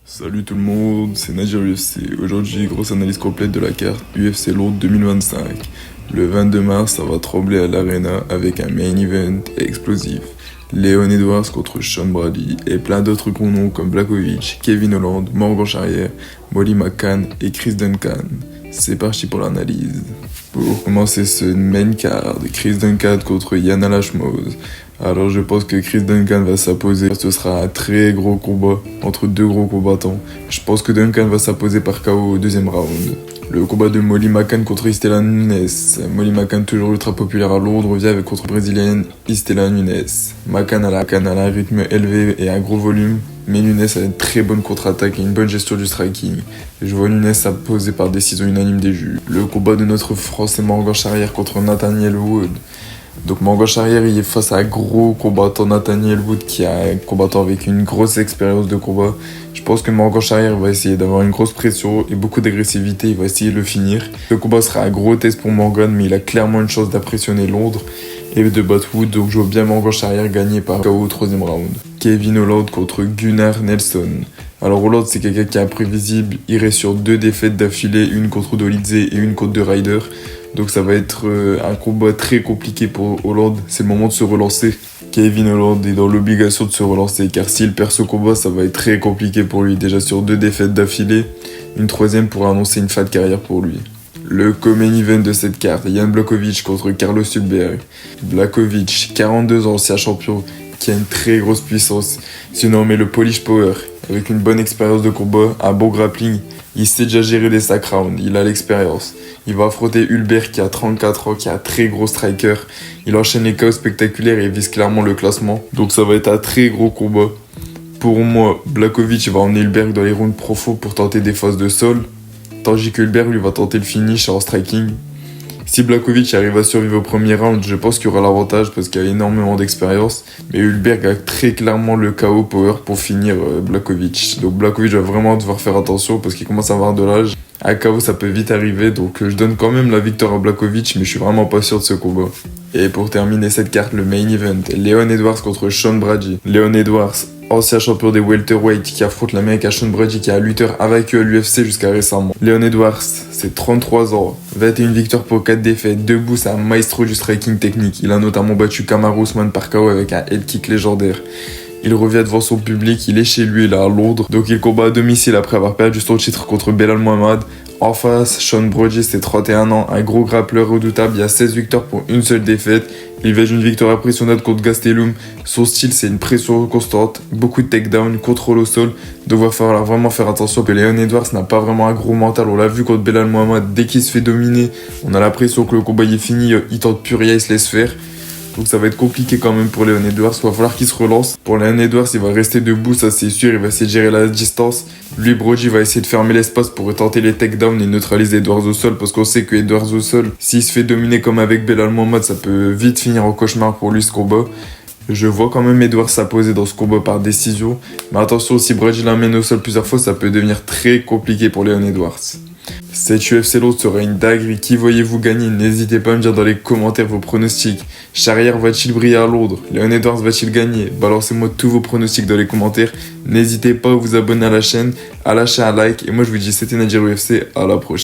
Salut tout le monde, c'est Nadir UFC. Aujourd'hui, grosse analyse complète de la carte UFC Londres 2025. Le 22 mars, ça va trembler à l'Arena avec un main event explosif. Leon Edwards contre Sean Brady et plein d'autres gros noms comme Blachowicz, Kevin Holland, Morgan Charrière, Molly McCann et Chris Duncan. C'est parti pour l'analyse. Pour commencer ce main card, Chris Duncan contre Yana Lashmose. Alors je pense que Chris Duncan va s'imposer. Ce sera un très gros combat entre deux gros combattants. Je pense que Duncan va s'imposer par KO au deuxième round. Le combat de Molly McCann contre Istela Nunes. Molly McCann, toujours ultra populaire à Londres, revient avec contre brésilienne Istela Nunes. McCann a un rythme élevé et un gros volume, mais Nunes a une très bonne contre-attaque et une bonne gestion du striking. Je vois Nunes s'imposer par décision unanime des juges. Le combat de notre Français Morgan Charrière contre Nathaniel Wood. Donc Morgan Charrière, il est face à un gros combattant, Nathaniel Wood, qui est un combattant avec une grosse expérience de combat. Je pense que Morgan Charrière va essayer d'avoir une grosse pression et beaucoup d'agressivité, il va essayer de le finir. Le combat sera un gros test pour Morgan, mais il a clairement une chance d'impressionner Londres et de battre Wood, donc je vois bien Morgan Charrière gagner par KO au troisième round. Kevin Holland contre Gunnar Nelson. Alors Holland, c'est quelqu'un qui est imprévisible, il reste sur 2 défaites d'affilée, une contre Dolidze et une contre The Ryder. Donc ça va être un combat très compliqué pour Holland, c'est le moment de se relancer. Kevin Holland est dans l'obligation de se relancer, car s'il perd ce combat, ça va être très compliqué pour lui. Déjà sur 2 défaites d'affilée, une troisième pourrait annoncer une fin de carrière pour lui. Le co-main event de cette carte, Jan Blachowicz contre Carlos Ulberg. Blachowicz, 42 ans, ancien champion, qui a une très grosse puissance, surnommé le Polish Power, avec une bonne expérience de combat, un bon grappling. Il sait déjà gérer les sac rounds, il a l'expérience. Il va affronter Ulberg qui a 34 ans, qui est un très gros striker. Il enchaîne les KO spectaculaires et vise clairement le classement. Donc ça va être un très gros combat. Pour moi, Blachowicz va emmener Ulberg dans les rounds profonds pour tenter des phases de sol, tandis que Ulberg lui va tenter le finish en striking. Si Blachowicz arrive à survivre au premier round, je pense qu'il y aura l'avantage parce qu'il a énormément d'expérience. Mais Ulberg a très clairement le KO power pour finir Blachowicz. Donc Blachowicz va vraiment devoir faire attention parce qu'il commence à avoir de l'âge. Un KO ça peut vite arriver, donc je donne quand même la victoire à Blachowicz, mais je suis vraiment pas sûr de ce combat. Et pour terminer cette carte, le main event, Leon Edwards contre Sean Brady. Leon Edwards, ancien champion des welterweight qui affronte l'américain Sean Brady qui est un lutteur invaincu à l'UFC jusqu'à récemment. Leon Edwards, c'est 33 ans, 21 victoires pour 4 défaites, debout c'est un maestro du striking technique. Il a notamment battu Kamaru Usman par KO avec un head kick légendaire. Il revient devant son public, il est chez lui, il est à Londres, donc il combat à domicile après avoir perdu son titre contre Belal Muhammad. En face, Sean Brady, c'est 31 ans, un gros grappleur redoutable, il y a 16 victoires pour une seule défaite. Il venge une victoire impressionnante contre Gastelum. Son style, c'est une pression constante, beaucoup de takedown, contrôle au sol. Donc il va falloir vraiment faire attention que Leon Edwards n'a pas vraiment un gros mental. On l'a vu contre Belal Muhammad, dès qu'il se fait dominer, on a l'impression que le combat est fini, il tente plus rien, il se laisse faire. Donc ça va être compliqué quand même pour Leon Edwards, il va falloir qu'il se relance. Pour Leon Edwards, il va rester debout, ça c'est sûr, il va essayer de gérer la distance. Lui, Brody va essayer de fermer l'espace pour tenter les takedowns et neutraliser Edwards au sol, parce qu'on sait que Edwards au sol, s'il se fait dominer comme avec Belal Muhammad, ça peut vite finir en cauchemar pour lui ce combat. Je vois quand même Edwards s'imposer dans ce combat par décision, mais attention, si Brody l'amène au sol plusieurs fois, ça peut devenir très compliqué pour Leon Edwards. Cette UFC Londres sera une dinguerie. Qui voyez-vous gagner? N'hésitez pas à me dire dans les commentaires vos pronostics. Charrière va-t-il briller à Londres? Leon Edwards va-t-il gagner? Balancez-moi tous vos pronostics dans les commentaires. N'hésitez pas à vous abonner à la chaîne, à lâcher un like. Et moi je vous dis c'était Nadir UFC, à la prochaine.